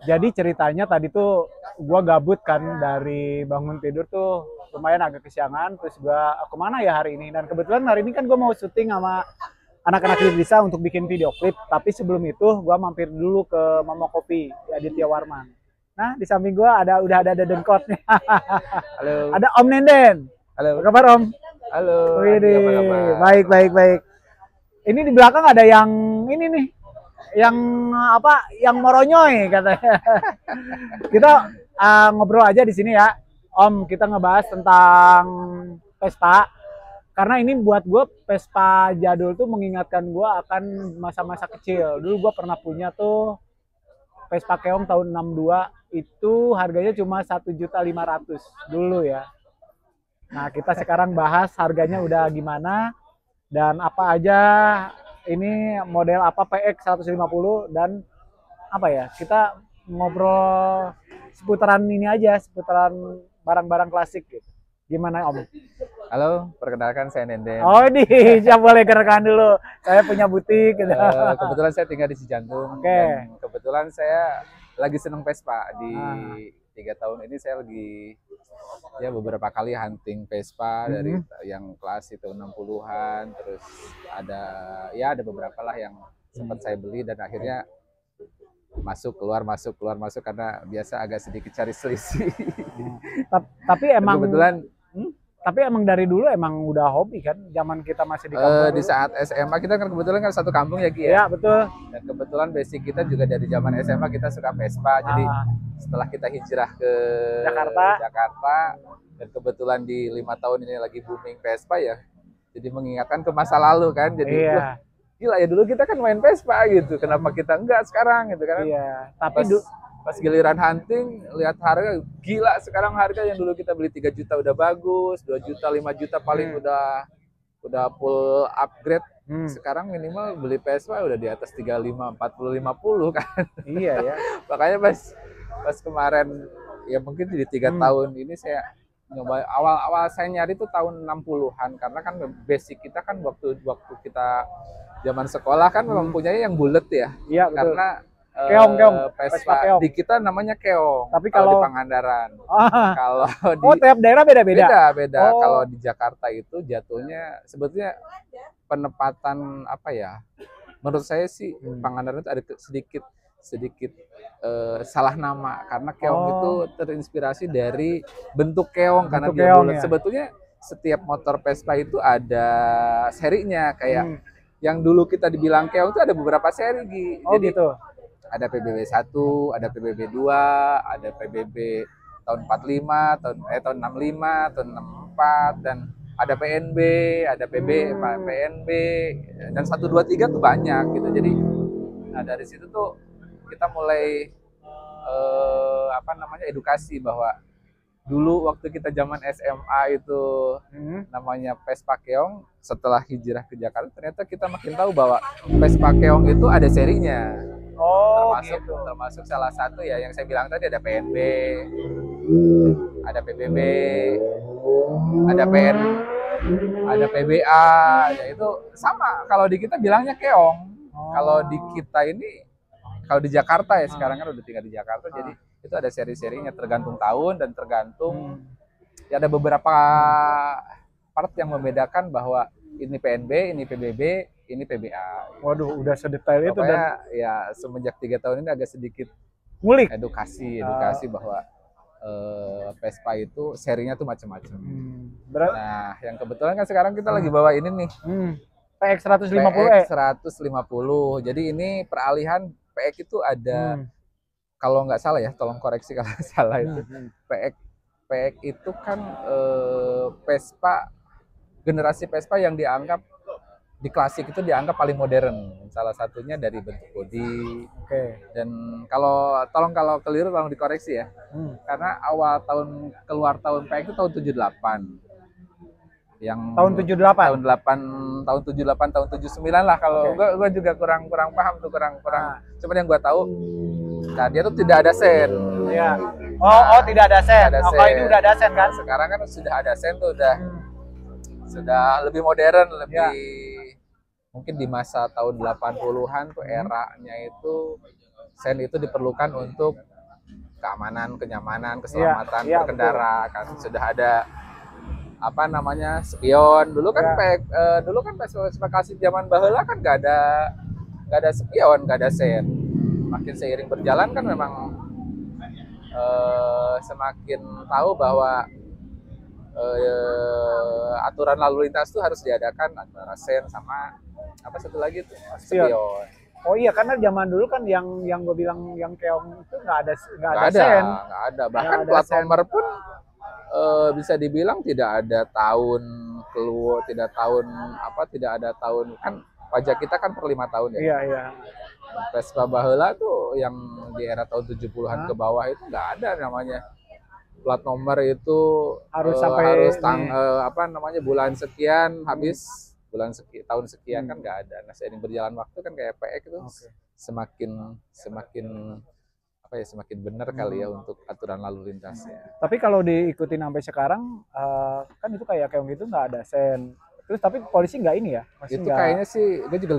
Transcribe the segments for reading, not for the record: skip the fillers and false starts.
Jadi ceritanya tadi tuh gua gabut kan dari bangun tidur tuh lumayan agak kesiangan. Terus gua kemana ya hari ini? Dan kebetulan hari ini kan gua mau syuting sama anak-anak di desa untuk bikin video klip. Tapi sebelum itu gua mampir dulu ke Mama Kopi di Aditya Warman. Nah di samping gua udah ada Dengkot nih. Halo, Ada Om Nenden. Apa halo, kabar Om? halo, Adi, apa Wih, kabar? baik baik baik. Ini di belakang ada yang ini nih, yang apa? Yang moronyoy katanya. Kita ngobrol aja di sini ya, Om. Kita ngebahas tentang Vespa. Karena ini buat gue Vespa jadul tuh mengingatkan gue akan masa-masa kecil. Dulu gue pernah punya tuh Vespa Keong tahun 62, itu harganya cuma 1.500.000 dulu ya. Nah, kita sekarang bahas harganya udah gimana dan apa aja ini model apa PX 150 dan apa ya? Kita ngobrol seputaran ini aja, seputaran barang-barang klasik gitu. Gimana Om? Halo, perkenalkan saya Nenden. Oh, di siap boleh kerekan dulu. Saya punya butik gitu. Kebetulan saya tinggal di Cijantung Oke. dan kebetulan saya lagi seneng Vespa. Di Ah. 3 tahun ini saya lagi ya beberapa kali hunting Vespa dari yang klasik tahun 60-an, terus ada beberapa lah yang sempat saya beli dan akhirnya masuk keluar masuk karena biasa agak sedikit cari selisih. Tapi Dan emang kebetulan tapi emang dari dulu emang udah hobi kan, zaman kita masih di kampung di dulu. saat SMA kita kan kebetulan kan satu kampung ya Ki Iya, ya. betul. Dan kebetulan basic kita juga dari zaman SMA kita suka Vespa. Jadi Ah, setelah kita hijrah ke Jakarta. Jakarta dan kebetulan di 5 tahun ini lagi booming Vespa ya. Jadi mengingatkan ke masa lalu kan. Jadi wah, Iya, gila ya dulu kita kan main Vespa gitu. Kenapa kita enggak sekarang gitu kan? iya. Tapi Pas giliran hunting lihat harga gila, sekarang harga yang dulu kita beli 3 juta udah bagus, 2 juta, 5 juta paling udah full upgrade. Sekarang minimal beli Vespa udah di atas 35, 40, 50 kan. iya ya. Makanya pas kemarin ya mungkin di 3 tahun ini saya nyoba, awal-awal saya nyari tuh tahun 60-an karena kan basic kita kan waktu kita zaman sekolah kan memang punyanya yang bulat ya. Iya, betul. Karena Keong, Vespa Vespa keong. di kita namanya keong. Tapi kalau di kalau Pangandaran. ah, Kalau di oh, tiap daerah beda-beda. beda. Oh. Kalau di Jakarta itu jatuhnya sebetulnya penempatan apa ya? Menurut saya sih Pangandaran itu ada sedikit salah nama karena keong itu terinspirasi dari bentuk keong karena Bentuk dia keong, bulat. ya. Sebetulnya setiap motor Vespa itu ada serinya kayak yang dulu kita dibilang keong itu ada beberapa seri Gi. Oh, Jadi gitu. ada PBB 1, ada PBB 2, ada PBB tahun 45, tahun 65, tahun 64 dan ada PNB, ada PNB dan 1 2 3 tuh banyak gitu. Jadi nah dari situ tuh kita mulai edukasi bahwa dulu waktu kita zaman SMA itu namanya Vespa Keong, setelah hijrah ke Jakarta ternyata kita makin tahu bahwa Vespa Keong itu ada serinya. Oh, termasuk salah satu ya yang saya bilang tadi ada PNB, ada PBB, ada PBA, ya itu sama. Kalau di kita bilangnya keong. Kalau di kita ini, kalau di Jakarta ya sekarang kan udah tinggal di Jakarta, jadi itu ada seri-serinya tergantung tahun dan tergantung ya ada beberapa part yang membedakan bahwa ini PNB, ini PBB, ini PBA. Waduh, udah sedetail itu dan Pokoknya ya semenjak 3 tahun ini agak sedikit ngulik. edukasi bahwa Vespa itu serinya tuh macam-macam. Nah, yang kebetulan kan sekarang kita lagi bawa ini nih. PX 150 PX 150. Jadi ini peralihan PX itu ada kalau nggak salah ya, tolong koreksi kalau salah itu. PX itu kan Vespa, generasi Vespa yang dianggap di klasik itu dianggap paling modern. Salah satunya dari bentuk bodi. Dan kalau keliru tolong dikoreksi ya. Karena keluar tahun PX itu tahun 78. Yang tahun 78. Tahun 78, tahun 79 lah kalau gua juga kurang paham tuh, kurang. Cuman yang gua tahu nah dia tuh tidak ada sen. Iya. Oh, tidak ada sen. Kalau ini udah ada sen kan? Sekarang kan sudah ada sen tuh, sudah lebih modern, lebih mungkin di masa tahun 80-an tuh eranya itu sen itu diperlukan untuk keamanan, kenyamanan, keselamatan Iya, berkendara kan sudah ada apa namanya spion. Dulu kan dulu kan spesifikasi zaman baheula kan nggak ada spion, nggak ada sen. Makin seiring berjalan kan memang semakin tahu bahwa aturan lalu lintas itu harus diadakan antara sen sama apa satu lagi tuh spion. Oh iya, karena zaman dulu kan yang gue bilang yang keong itu nggak ada Nggak sen. ada. Bahkan Nggak ada plat sen. nomor pun bisa dibilang tidak ada tahun keluar, tidak ada tahun kan pajak kita kan per 5 tahun ya. Iya, iya. Vespa baheula tuh yang di era tahun 70-an ke bawah itu nggak ada namanya plat nomor itu Harus sampai apa namanya bulan sekian habis tahun sekian kan nggak ada. Nah seiring berjalan waktu kan kayak PX itu semakin apa ya semakin benar kali ya untuk aturan lalu lintasnya. Tapi kalau diikutin sampai sekarang kan itu kayak keong gitu nggak ada sen. Terus tapi polisi nggak ini ya? Itu kayaknya sih gue juga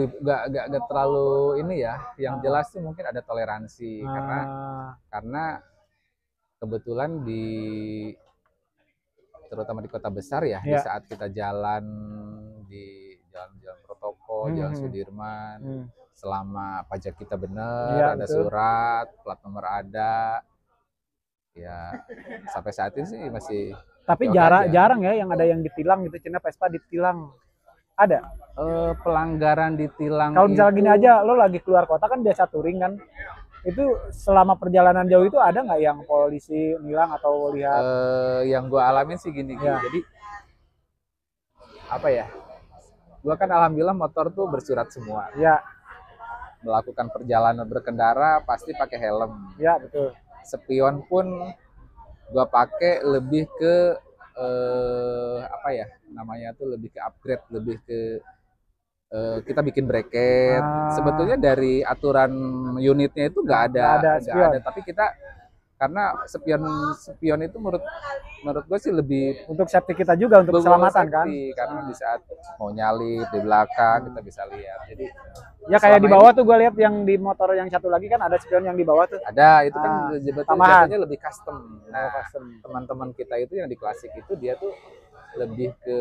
nggak terlalu ini ya. Yang jelas tuh mungkin ada toleransi karena kebetulan terutama di kota besar ya, di saat kita jalan di jalan-jalan protokol, jalan Sudirman, selama pajak kita benar, ada surat, plat nomor ada, ya sampai saat ini sih masih. Tapi jarang ya yang ada yang ditilang gitu, Cina Vespa ditilang. Ada? Pelanggaran ditilang. Kalau misalnya gini aja, lo lagi keluar kota kan biasa touring kan, itu selama perjalanan jauh itu ada nggak yang polisi nilang atau lihat? Yang gue alamin sih gini. Jadi apa ya? Gue kan alhamdulillah motor tuh bersurat semua. Ya. Melakukan perjalanan berkendara pasti pakai helm. Ya betul. Spion pun gue pakai lebih ke apa ya namanya tuh lebih ke upgrade, lebih ke kita bikin bracket. Sebetulnya dari aturan unitnya itu nggak ada, tapi kita karena spion itu menurut gue sih lebih untuk safety kita juga, untuk keselamatan kan, karena di saat mau nyalip di belakang kita bisa lihat. Jadi ya kayak di bawah tuh gue lihat yang di motor yang satu lagi kan ada spion yang di bawah tuh. Ada, itu kan jatuhnya lebih custom. Nah, teman-teman kita itu yang di klasik itu dia tuh lebih ke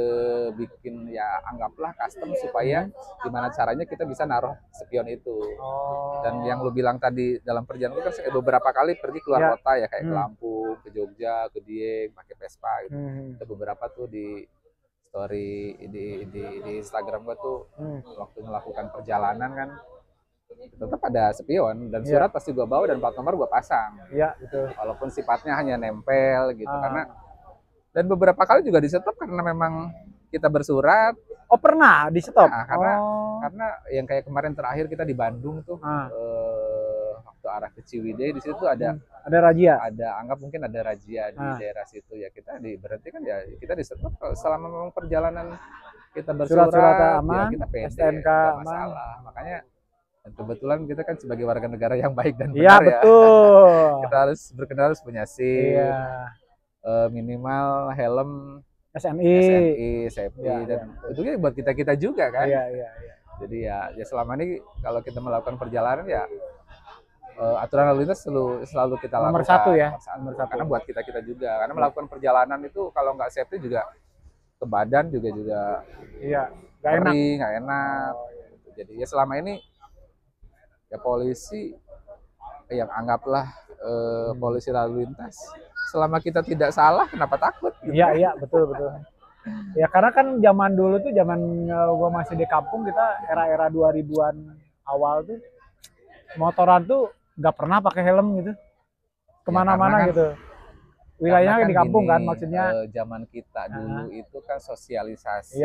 bikin ya anggaplah custom supaya gimana caranya kita bisa naruh spion itu. Dan yang lu bilang tadi dalam perjalanan itu kan beberapa kali pergi keluar kota ya kayak ke Lampung, ke Jogja, ke Dieng pakai Vespa gitu. Ada beberapa tuh di story di Instagram gua tuh waktu melakukan perjalanan kan tetap ada spion dan surat pasti gua bawa dan plat nomor gua pasang. Iya, betul. Walaupun sifatnya hanya nempel gitu karena dan beberapa kali juga di-stop karena memang kita bersurat. Oh, pernah di-stop? Nah, karena yang kayak kemarin terakhir kita di Bandung tuh waktu arah ke Ciwidey di situ ada razia. Anggap mungkin ada razia di daerah situ ya, kita diberhentikan ya, kita di-stop selama memang perjalanan kita bersurat aman, ya kita pede, STNK nggak aman. masalah. Makanya kebetulan kita kan sebagai warga negara yang baik dan benar ya. Betul. Kita harus berkendara harus punya SIM. Minimal helm SNI safety dan itu buat kita juga kan. Jadi ya selama ini kalau kita melakukan perjalanan ya aturan lalu lintas selalu kita lakukan. Nomor satu. Karena buat kita juga. Karena melakukan perjalanan itu kalau nggak safety juga ke badan juga nggak enak. Jadi ya selama ini ya polisi yang anggaplah polisi lalu lintas. Selama kita tidak salah, kenapa takut? Gitu. Iya, betul. Ya karena kan zaman dulu tuh, zaman gua masih di kampung, kita era-era 2000-an awal tuh, motoran tuh nggak pernah pakai helm gitu, kemana-mana gitu. Wilayahnya kan di kampung kan, maksudnya. Zaman kita dulu itu kan sosialisasi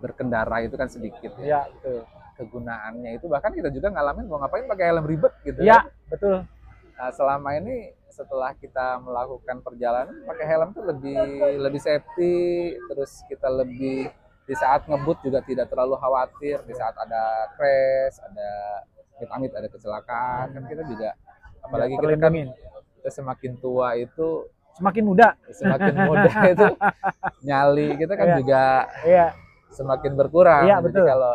berkendara itu kan sedikit. Iya, betul. Kegunaannya itu bahkan kita juga ngalamin mau ngapain pakai helm ribet gitu. Iya, betul. Nah, selama ini setelah kita melakukan perjalanan pakai helm tuh lebih safety, terus kita lebih di saat ngebut juga tidak terlalu khawatir, di saat ada crash, ada amit-amit ada kecelakaan kan kita juga apalagi kita semakin tua itu semakin muda itu nyali kita kan juga semakin berkurang. Betul. Jadi kalau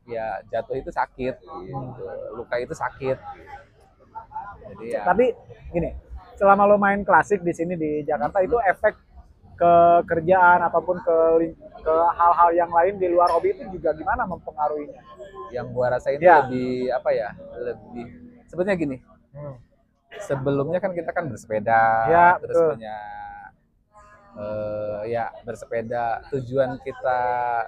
ya jatuh itu sakit gitu. Luka itu sakit. Jadi ya, Tapi gini, selama lo main klasik di sini di Jakarta itu efek ke kerjaan ataupun ke hal-hal yang lain di luar hobi itu juga gimana mempengaruhinya? yang gua rasain Ya. lebih apa ya? Lebih sebetulnya gini. Hmm. Sebelumnya kan kita kan bersepeda, Ya, terus betul. punya ya bersepeda. Tujuan kita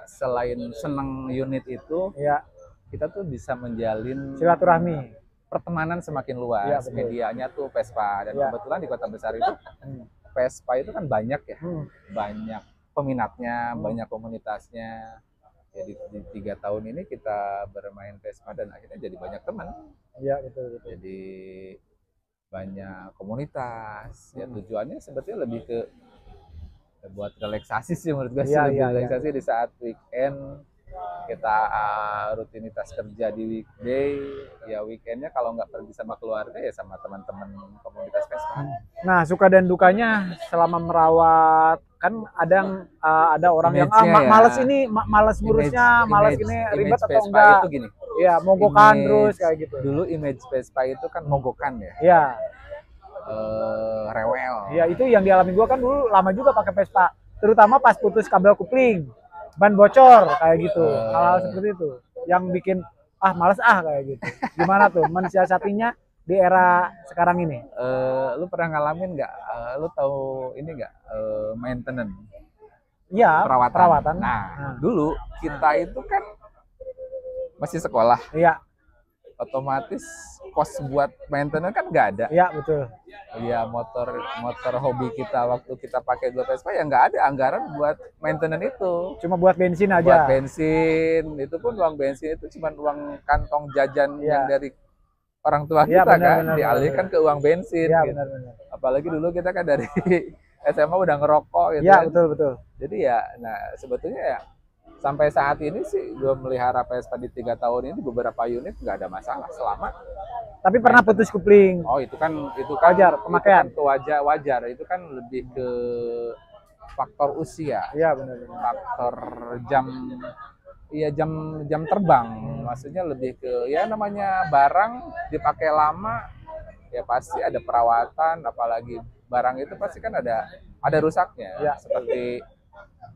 selain seneng unit itu, Ya, kita tuh bisa menjalin silaturahmi. pertemanan semakin Ya, luas. betul. Medianya tuh Vespa, dan Ya. kebetulan di kota besar itu Hmm. Vespa itu kan banyak ya, Hmm. banyak peminatnya, Hmm. banyak komunitasnya. Jadi di 3 tahun ini kita bermain Vespa dan akhirnya jadi banyak teman, Ya, betul betul. jadi banyak komunitas. Ya Hmm. tujuannya sebetulnya lebih ke buat relaksasi sih menurut gue sih, Iya, lebih iya, relaksasi di saat weekend. Kita rutinitas kerja di weekday, ya weekendnya kalau nggak pergi sama keluarga ya sama teman-teman komunitas Vespa. Nah, suka dan dukanya selama merawat kan ada orang yang Image-nya ya. males ini, males ngurusnya, males ini ribet atau Vespa enggak? itu gini. Iya, mogokan Image- terus kayak gitu. Dulu image Vespa itu kan mogokan ya, Iya, rewel. iya itu yang dialami gua kan dulu lama juga pakai Vespa, terutama pas putus kabel kupling, ban bocor kayak gitu, hal-hal seperti itu yang bikin males kayak gitu. Gimana tuh mensiasatinya di era sekarang ini? Lu pernah ngalamin nggak? Lu tahu ini nggak? Maintenance, Iya, perawatan. Nah, dulu kita itu kan masih sekolah, Iya, otomatis kos buat maintenance kan nggak ada. iya betul. Ya motor hobi kita waktu kita pakai dua Vespa ya nggak ada anggaran buat maintenance itu. Cuma buat bensin aja. Buat bensin, itu pun uang bensin itu cuma uang kantong jajan yang dari orang tua Iya, kita benar, dialihkan ke uang bensin. Iya, gitu. benar. Apalagi dulu kita kan dari SMA udah ngerokok gitu. Iya, kan. betul. Jadi ya, nah sebetulnya ya sampai saat ini sih gue melihara Vespa di 3 tahun ini beberapa unit nggak ada masalah selama. Tapi pernah putus kupling. Oh itu kan Wajar, pemakaian. Itu kan wajar. Itu kan lebih ke faktor usia. Iya, benar. Faktor jam terbang. Maksudnya lebih ke ya namanya barang dipakai lama ya pasti ada perawatan, apalagi barang itu pasti kan ada rusaknya. Ya.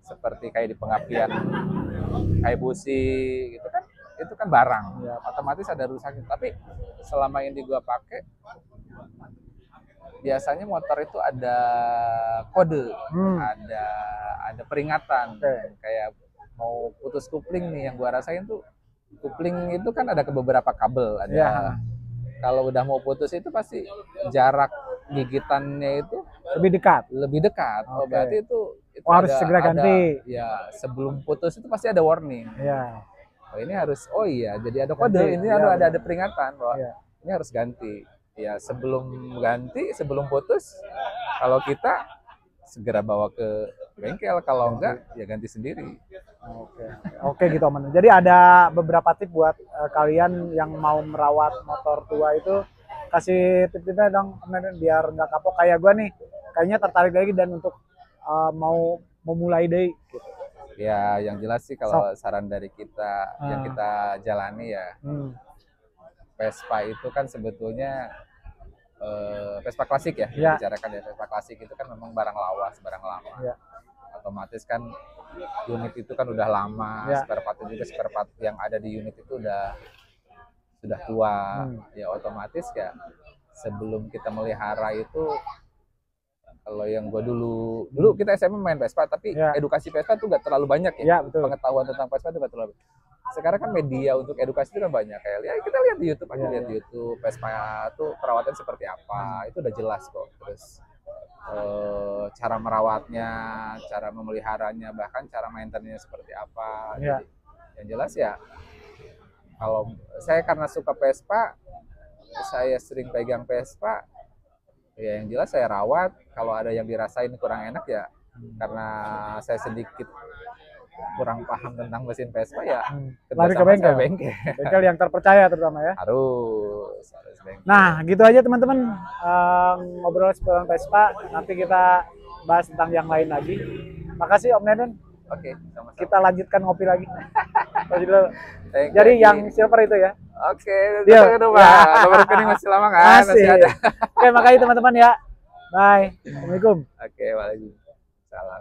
Seperti kayak di pengapian kayak busi gitu kan, itu kan barang ya, otomatis ada rusaknya. Tapi selama ini gua pakai biasanya motor itu ada kode, ada peringatan. Kayak mau putus kupling nih, yang gua rasain tuh kupling itu kan ada ke beberapa kabel, ada kalau udah mau putus itu pasti jarak gigitannya itu lebih dekat. Oh, berarti itu harus segera ganti. Ya, sebelum putus itu pasti ada warning. Iya. Oh, ini harus jadi ada kode, ini ada peringatan bahwa ini harus ganti. Ya, sebelum putus kalau kita segera bawa ke bengkel, kalau enggak ya ganti sendiri. Oke gitu Om. Jadi ada beberapa tips buat kalian yang mau merawat motor tua itu, kasih tip-tipnya dong biar nggak kapok kayak gue nih. Kayaknya tertarik lagi dan untuk mau memulai deh gitu. Ya, yang jelas sih kalau saran dari kita yang kita jalani ya, Vespa itu kan sebetulnya Vespa klasik ya, bicarakan ya, Vespa klasik itu kan memang barang lawas, barang lama. Ya. Otomatis kan unit itu kan udah lama, spare part yang ada di unit itu sudah tua. Ya otomatis ya sebelum kita melihara itu, kalau yang gua dulu kita SMA main Vespa, tapi edukasi Vespa tuh nggak terlalu banyak ya. Pengetahuan tentang Vespa tuh nggak terlalu. Sekarang kan media untuk edukasi itu kan banyak, kayak kita lihat di YouTube aja, di YouTube Vespa tuh perawatan seperti apa, itu udah jelas kok. Terus cara merawatnya, cara memeliharanya, bahkan cara maintenance seperti apa. Jadi, yang jelas ya, kalau saya karena suka Vespa, saya sering pegang Vespa, ya yang jelas saya rawat. Kalau ada yang dirasain kurang enak ya, karena saya sedikit kurang paham tentang mesin Vespa ya, lari ke bengkel yang terpercaya terutama ya. Harus bengkel. Nah gitu aja teman-teman, ngobrol seputar Vespa. Nanti kita bahas tentang yang lain lagi. Makasih Om Nenen. Oke, sama-sama. Kita lanjutkan ngopi lagi. Kasih dulu. Thank you, Jadi Agi. yang silver itu ya. Oke, Deal. datang dong, Pak. Nomor rekening masih lama kan? Masih ada. Oke, makasih teman-teman ya. Bye. Assalamualaikum. Oke, waalaikumsalam.